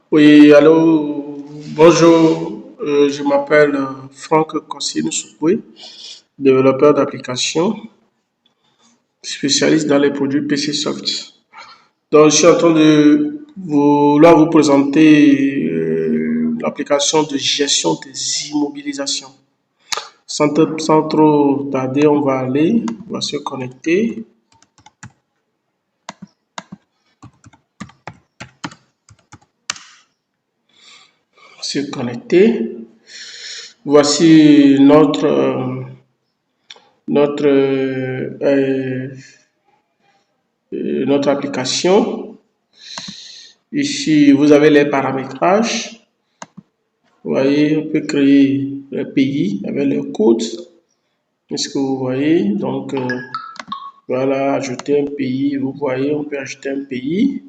Oui, allô, bonjour, je m'appelle Franck Cossine Soukoué, développeur d'applications, spécialiste dans les produits PC Soft. Donc, je suis en train de vous présenter l'application de gestion des immobilisations. Sans trop tarder, on va se connecter. Se connecter. Voici notre application. Ici, vous avez les paramétrages. Vous voyez, on peut créer le pays avec le code. Est-ce que vous voyez? Donc, voilà, ajouter un pays. Vous voyez, on peut ajouter un pays.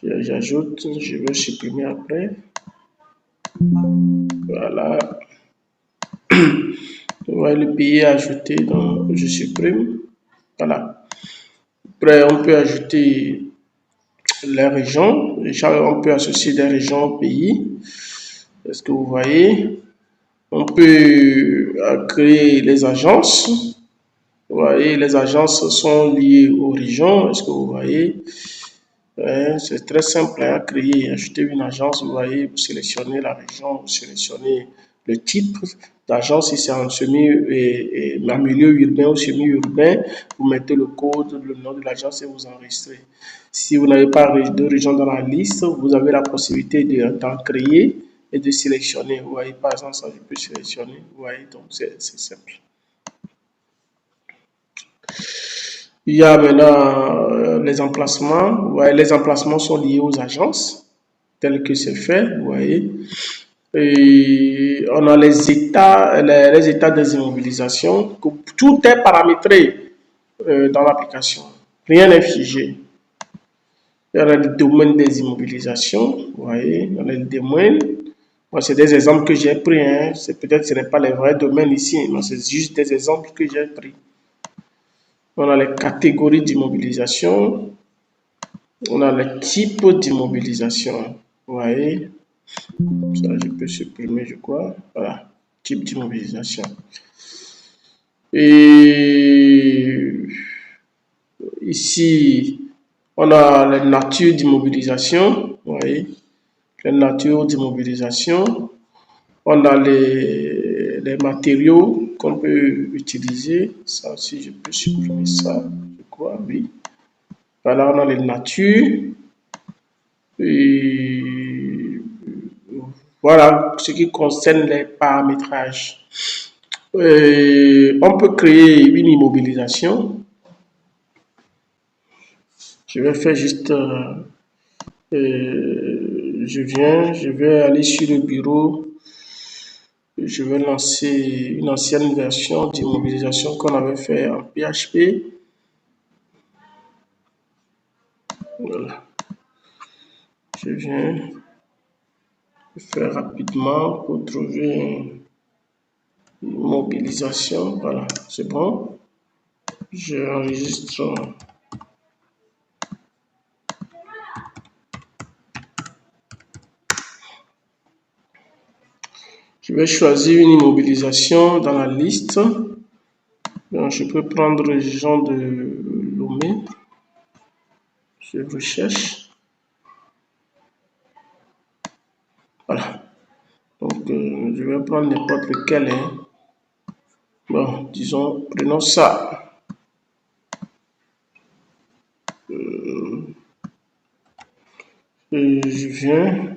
J'ajoute, je vais supprimer après. Voilà. Vous voyez, le pays est ajouté, donc je supprime. Voilà. Après, on peut ajouter les régions. On peut associer des régions au pays. Est-ce que vous voyez? On peut créer les agences. Vous voyez, les agences sont liées aux régions. Est-ce que vous voyez? C'est très simple à créer. Ajouter une agence, vous voyez, vous sélectionnez la région, vous sélectionnez le type d'agence, si c'est en en milieu urbain ou semi-urbain, vous mettez le code, le nom de l'agence et vous enregistrez. Si vous n'avez pas de région dans la liste, vous avez la possibilité d'en créer et de sélectionner. Vous voyez, par exemple, ça, je peux sélectionner. Vous voyez, donc c'est simple. Il y a maintenant les emplacements. Vous voyez, les emplacements sont liés aux agences, tel que c'est fait. Vous voyez. Et on a les états des immobilisations. Tout est paramétré dans l'application. Rien n'est figé. Il y a le domaine des immobilisations. Vous voyez, il y a le domaine. C'est des exemples que j'ai pris. Hein. Peut-être que ce n'est pas les vrais domaines ici, mais c'est juste des exemples que j'ai pris. On a les catégories d'immobilisation. On a les types d'immobilisation. Vous voyez, ça je peux supprimer, je crois. Voilà, type d'immobilisation. Et ici, on a la nature d'immobilisation. Vous voyez, la nature d'immobilisation. On a les matériaux qu'on peut utiliser. Ça aussi, je peux supprimer ça, je crois, oui. Voilà, on a les natures. Et voilà ce qui concerne les paramétrages. On peut créer une immobilisation. Je vais faire juste... je vais aller sur le bureau. Je vais lancer une ancienne version d'immobilisation qu'on avait fait en PHP. Voilà. Je viens faire rapidement pour trouver une mobilisation. Voilà, c'est bon. J'enregistre. Je vais choisir une immobilisation dans la liste. Donc, je peux prendre les gens de Lomé. Je recherche. Voilà. Donc, je vais prendre n'importe lequel. Hein. Bon, disons, prenons ça. Je viens.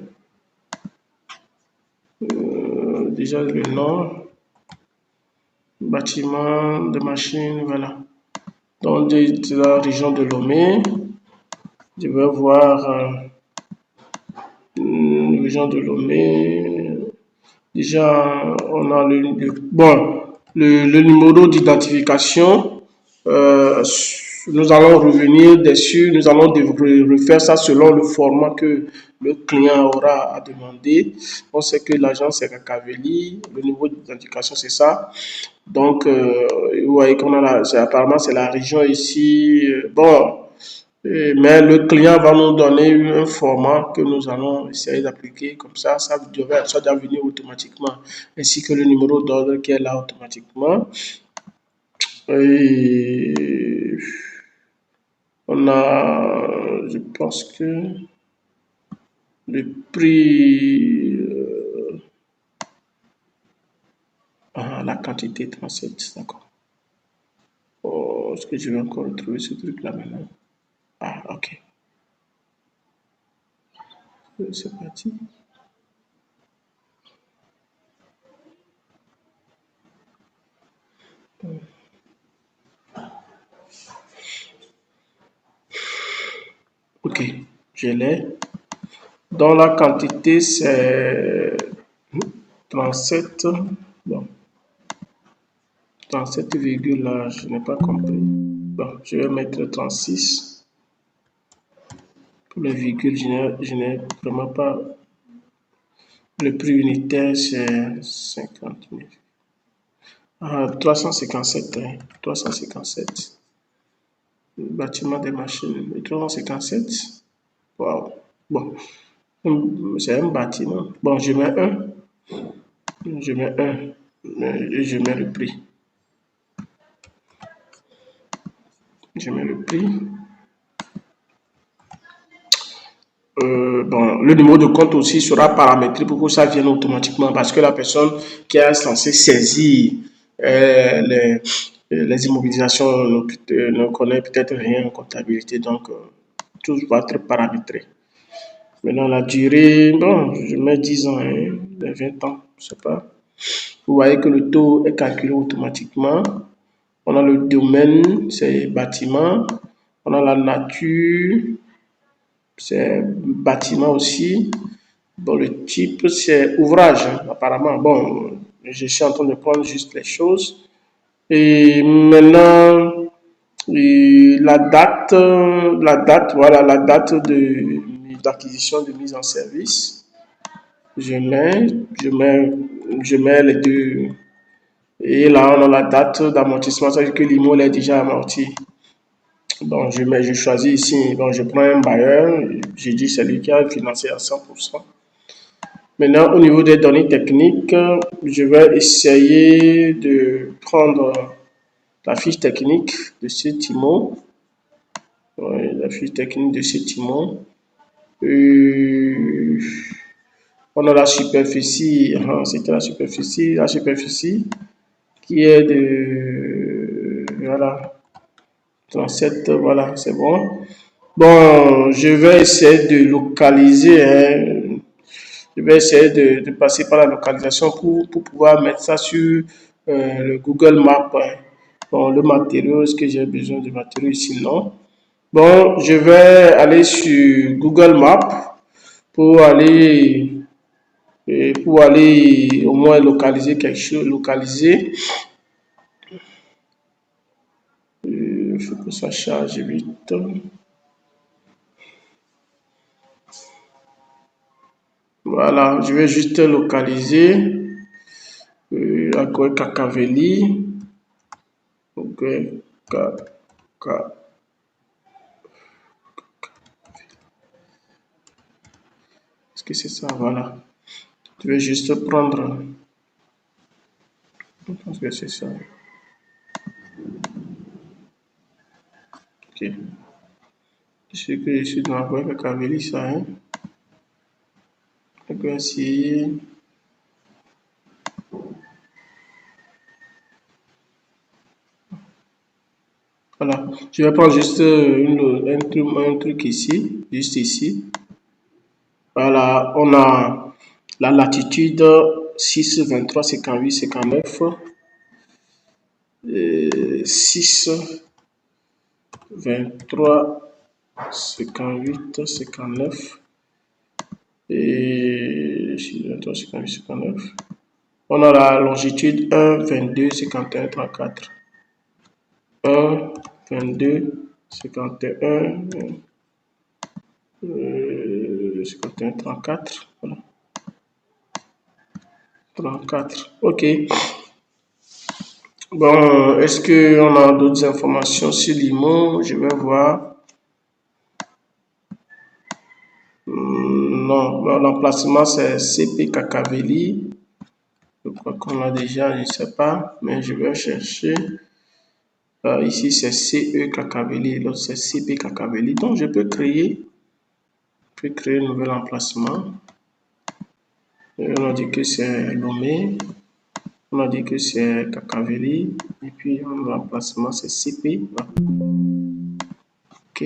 Déjà le nom. Bâtiment de machine, voilà. Donc, de la région de Lomé. Je vais voir la région de Lomé. Déjà, on a le numéro d'identification. Nous allons revenir dessus. Nous allons refaire ça selon le format que le client aura à demander. On sait que l'agence est Cacavelli. Le niveau d'identification, c'est ça. Donc, vous voyez qu'on a apparemment, c'est la région ici. Bon, Mais le client va nous donner un format que nous allons essayer d'appliquer. Comme ça doit venir automatiquement, ainsi que le numéro d'ordre qui est là automatiquement. Et on a, je pense que le prix, la quantité 37, d'accord. Oh, est-ce que je vais encore retrouver ce truc-là maintenant? Ah, ok. C'est parti. Ok, je l'ai. Dans la quantité, c'est 37. Bon, 37 virgule là, je n'ai pas compris. Bon, je vais mettre 36. Pour les virgules, je n'ai vraiment pas. Le prix unitaire, c'est 50 000. Ah, 357. 357. Bâtiment des machines. 357. Wow. Bon, c'est un bâtiment. Bon, je mets un. Je mets un. Et je mets le prix. Je mets le prix. Bon, le numéro de compte aussi sera paramétré pour que ça vienne automatiquement parce que la personne qui est censée saisir les immobilisations ne connaît peut-être rien en comptabilité, donc tout va être paramétré. Maintenant, la durée, bon, je mets 10 ans, 20 ans, je sais pas. Vous voyez que le taux est calculé automatiquement. On a le domaine, c'est bâtiment. On a la nature, c'est bâtiment aussi. Bon, le type, c'est ouvrage, apparemment. Bon, je suis en train de prendre juste les choses. Et maintenant, voilà, la date d'acquisition, de mise en service. Je mets, je mets les deux. Et là, on a la date d'amortissement, c'est-à-dire que l'immeuble est déjà amorti. Bon, je choisis ici, bon, je prends un bailleur, je dis c'est lui qui a financé à 100%. Maintenant, au niveau des données techniques, je vais essayer de prendre la fiche technique de ce timon. Oui, la fiche technique de ce timon. On a la superficie, c'était la superficie qui est de, voilà, 37, voilà, c'est bon. Bon, je vais essayer de localiser, je vais essayer de passer par la localisation pour pouvoir mettre ça sur le Google Maps. Bon, le matériau, est-ce que j'ai besoin de matériaux ici? Non. Bon, je vais aller sur Google Maps pour aller, au moins localiser quelque chose, localiser. Il faut que ça charge vite. Voilà, je vais juste localiser à Kakaveli. Ok, est-ce que c'est ça? Voilà. Je vais juste prendre. Je pense que c'est ça. Ok. Je sais que je suis dans la Kakaveli, ça, hein. Donc, essayer. Voilà. Je vais prendre juste un truc ici, juste ici. Voilà, on a la latitude 6, 23, 58, 59, 6, 23, 58, 59 et 6, 23, 58, 59. On a la longitude 1, 22, 51, 34. 1, 22, 51, 51, 34. Voilà. 34. Ok. Bon, est-ce qu'on a d'autres informations sur l'IMO? Je vais voir. Non, l'emplacement c'est CP Cacavelli. Je crois qu'on l'a déjà, je ne sais pas, mais je vais chercher. Ici c'est CE Cacavelli, l'autre c'est CP Cacavelli. Donc je peux créer un nouvel emplacement. Et on a dit que c'est Lomé. On a dit que c'est Cacavelli. Et puis l'emplacement c'est CP. Ok.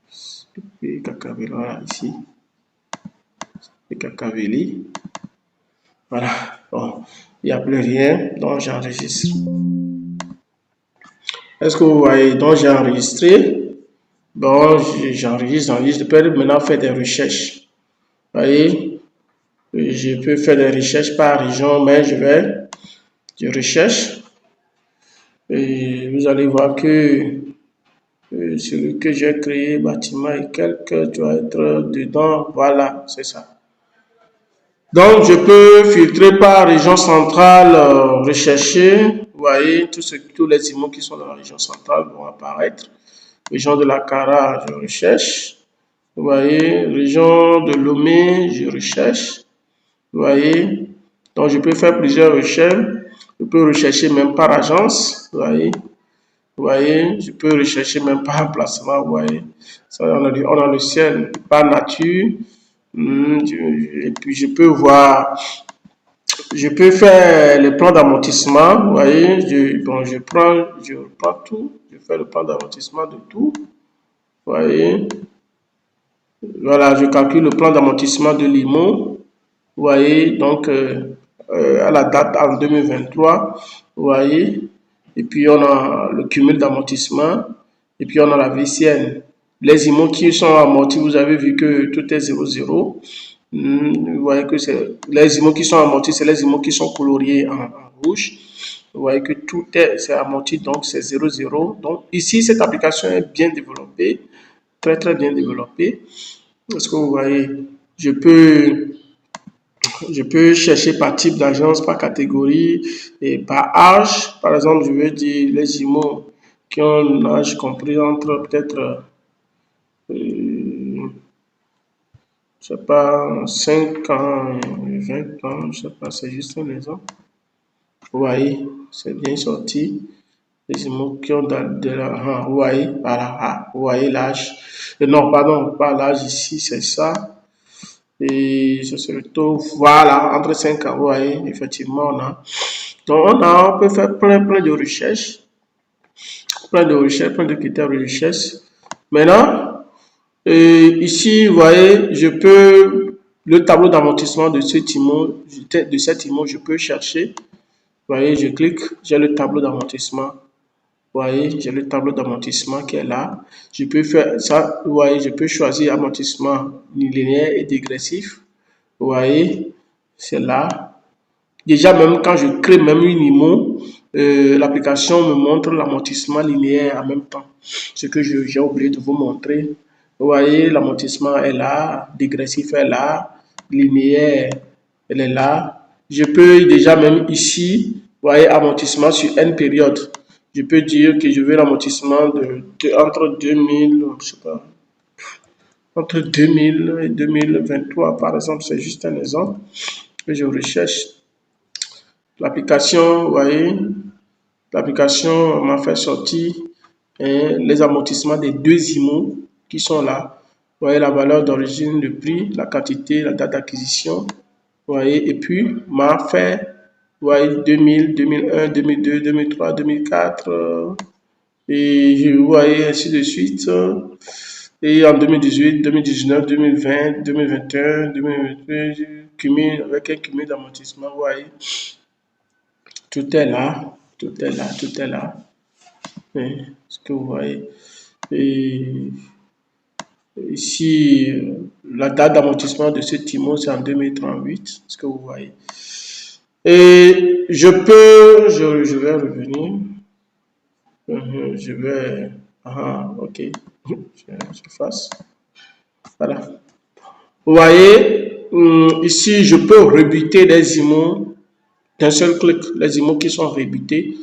CP Cacavelli, voilà ici. CP Cacavelli. Voilà. Bon, il n'y a plus rien. Donc j'enregistre. Est-ce que vous voyez? Donc j'ai enregistré. Bon, j'enregistre. Je peux maintenant faire des recherches. Vous voyez? Je peux faire des recherches par région, mais je recherche. Et vous allez voir que celui que j'ai créé, bâtiment et quelques, doit être dedans. Voilà, c'est ça. Donc, je peux filtrer par région centrale, rechercher. Vous voyez, tous les immeubles qui sont dans la région centrale vont apparaître. Région de la Cara, je recherche. Vous voyez, région de Lomé, je recherche. Vous voyez, donc je peux faire plusieurs recherches. Je peux rechercher même par agence. Vous voyez, je peux rechercher même par emplacement. Vous voyez, ça, on a le ciel par nature. Et puis je peux voir, je peux faire le plan d'amortissement. Vous voyez, je prends tout, je fais le plan d'amortissement de tout. Vous voyez, voilà, je calcule le plan d'amortissement de l'IMO. Vous voyez, donc à la date en 2023, vous voyez, et puis on a le cumul d'amortissement, et puis on a la VCN. Les immeubles qui sont amortis, vous avez vu que tout est 0,0. Vous voyez que c'est les immeubles qui sont amortis, c'est les immeubles qui sont coloriés en rouge. Vous voyez que tout c'est amorti, donc c'est 0,0. Donc ici, cette application est bien développée, très très bien développée. Est-ce que vous voyez, je peux chercher par type d'agence, par catégorie et par âge. Par exemple, je veux dire les immeubles qui ont un âge compris entre peut-être, je sais pas, 5 ans et 20 ans, je sais pas, c'est juste une exemple. Vous voyez, c'est bien sorti. Les immeubles qui ont vous voyez, voilà, vous voyez l'âge. Non, pardon, pas l'âge ici, c'est ça. Et ça se retrouve, voilà, entre 5 ans, vous voyez, effectivement, on a. Donc, on peut faire plein de recherches, plein de critères de recherche. Maintenant, ici, vous voyez, je peux, le tableau d'amortissement de cet immeuble, je peux chercher. Vous voyez, je clique, j'ai le tableau d'amortissement. Vous voyez, j'ai le tableau d'amortissement qui est là. Je peux faire ça, vous voyez, je peux choisir amortissement linéaire et dégressif. Vous voyez, c'est là. Déjà, même quand je crée même une IMO, l'application me montre l'amortissement linéaire en même temps. Ce que j'ai oublié de vous montrer. Vous voyez, l'amortissement est là, dégressif est là, linéaire, elle est là. Je peux déjà même ici, vous voyez, amortissement sur N période. Je peux dire que je veux l'amortissement entre 2000, je sais pas, entre 2000 et 2023, par exemple, c'est juste un exemple. Et je recherche l'application, vous voyez, l'application m'a fait sortir les amortissements des deux immeubles qui sont là. Vous voyez la valeur d'origine, le prix, la quantité, la date d'acquisition. Vous voyez, et puis m'a fait, vous voyez, 2000, 2001, 2002, 2003, 2004, et vous voyez ainsi de suite. Et en 2018, 2019, 2020, 2021, 2022, cumul, avec un cumul d'amortissement, vous voyez. Tout est là, tout est là, tout est là. Ce que vous voyez. Et ici, la date d'amortissement de ce timon, c'est en 2038, ce que vous voyez. Et je vais revenir. Je vais, ok, je fasse. Voilà. Vous voyez, ici, je peux rebuter les immeubles d'un seul clic. Les immeubles qui sont rebutés,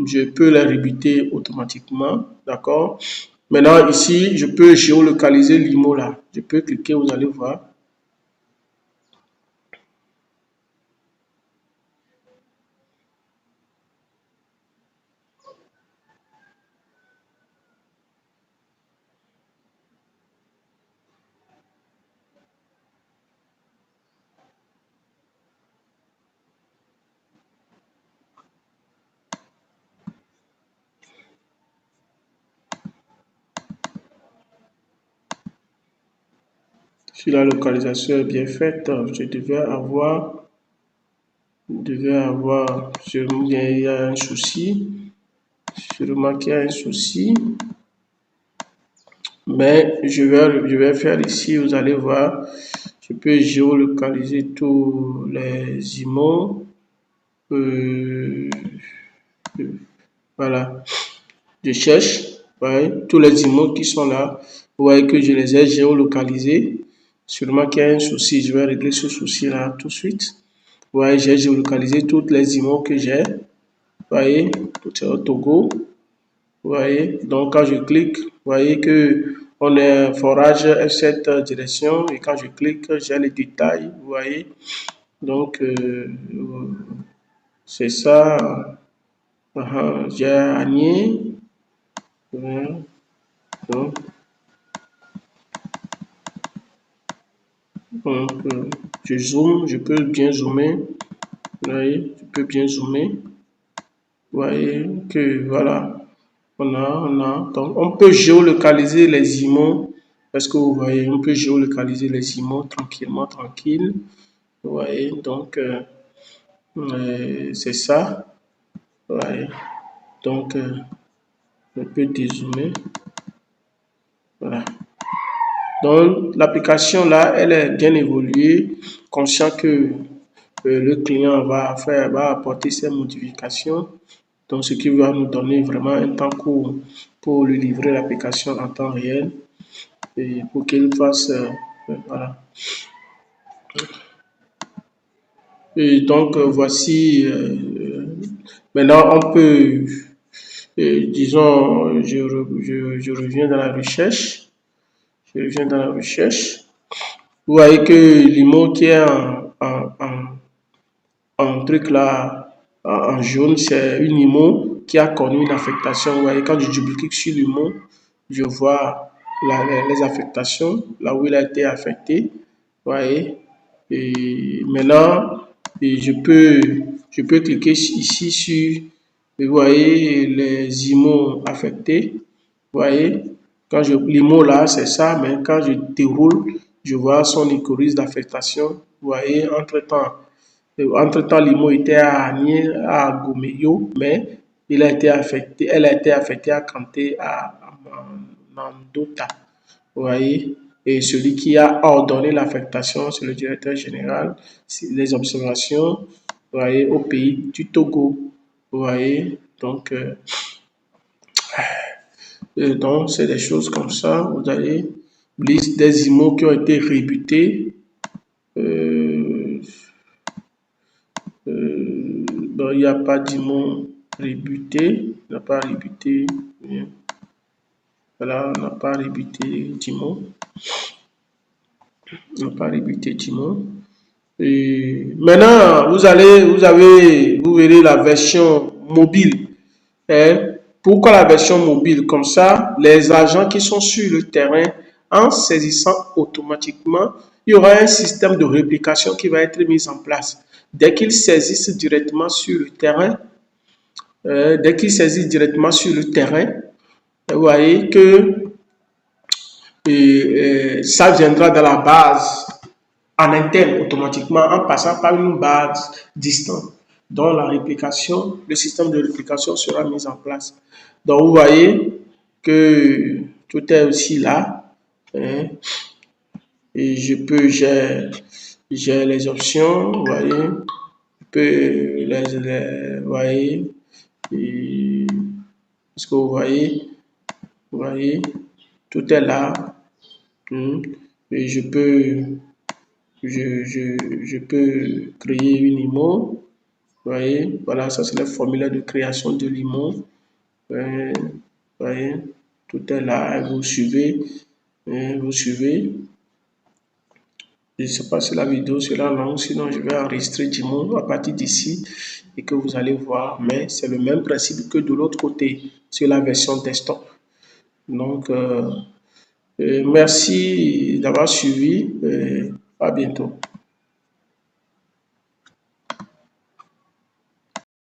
je peux les rebuter automatiquement, d'accord? Maintenant, ici, je peux géolocaliser l'IMO là. Je peux cliquer, vous allez voir. Si la localisation est bien faite, je devais avoir, il y a un souci, sûrement qu'il y a un souci, mais je vais faire ici, vous allez voir, je peux géolocaliser tous les IMO, euh, voilà, je cherche, ouais, tous les IMO qui sont là, vous voyez que je les ai géolocalisés, sûrement qu'il y a un souci, je vais régler ce souci-là tout de suite. Vous voyez, j'ai géolocalisé toutes les IMO que j'ai. Vous voyez, tout est au Togo. Vous voyez, donc quand je clique, vous voyez que on est forage cette direction et quand je clique, j'ai les détails. Vous voyez, donc c'est ça. J'ai Agné. Donc, donc je zoome, je peux bien zoomer. Vous voyez, je peux bien zoomer. Vous voyez que voilà. Donc on peut géolocaliser les IMO, parce que vous voyez, on peut géolocaliser les IMO tranquillement, tranquille. Vous voyez, donc c'est ça. Vous voyez, donc on peut dézoomer. Voilà. Donc l'application là, elle est bien évoluée, conscient que le client va apporter ses modifications. Donc, ce qui va nous donner vraiment un temps court pour lui livrer l'application en temps réel et pour qu'il fasse, voilà. Et donc, voici, maintenant, on peut, disons, je reviens dans la recherche. Je reviens dans la recherche. Vous voyez que l'IMO qui est en truc là, en jaune, c'est une IMO qui a connu une affectation. Vous voyez, quand je double-clique sur l'IMO, je vois les affectations, là où il a été affecté. Vous voyez, et maintenant, je peux cliquer ici sur, vous voyez, les IMO affectés. Vous voyez, quand l'IMO là, c'est ça, mais quand je déroule, je vois son historique d'affectation. Vous voyez, entre-temps, l'IMO était à Agné, à Gomeyo, mais elle a été affectée à Kanté, à Mandota. Vous voyez, et celui qui a ordonné l'affectation, c'est le directeur général. Les observations, vous voyez, au pays du Togo. Vous voyez, donc c'est des choses comme ça. Vous avez liste des IMO qui ont été rébutés. Euh, donc, il n'y a pas d'IMO rébuté. Il n'a pas rébuté. Voilà, on n'a pas rébuté d'IMO. On n'a pas rébuté d'IMO. Et maintenant, vous verrez la version mobile. Hein. Pourquoi la version mobile? Comme ça, les agents qui sont sur le terrain, en saisissant automatiquement, il y aura un système de réplication qui va être mis en place. Dès qu'ils saisissent directement sur le terrain, vous voyez que ça viendra dans la base en interne automatiquement en passant par une base distante dont le système de réplication sera mis en place. Donc vous voyez que tout est aussi là. Hein, et j'ai les options, vous voyez, je peux vous voyez, et, est-ce que vous voyez, tout est là. Et je peux créer une IMO. Vous voyez, voilà, ça c'est le formulaire de création de l'IMO. Vous voyez, Tout est là, vous suivez, vous suivez. Je ne sais pas si la vidéo sera longue, sinon je vais enregistrer du monde à partir d'ici et que vous allez voir. Mais c'est le même principe que de l'autre côté, sur la version desktop. Donc, merci d'avoir suivi. À bientôt.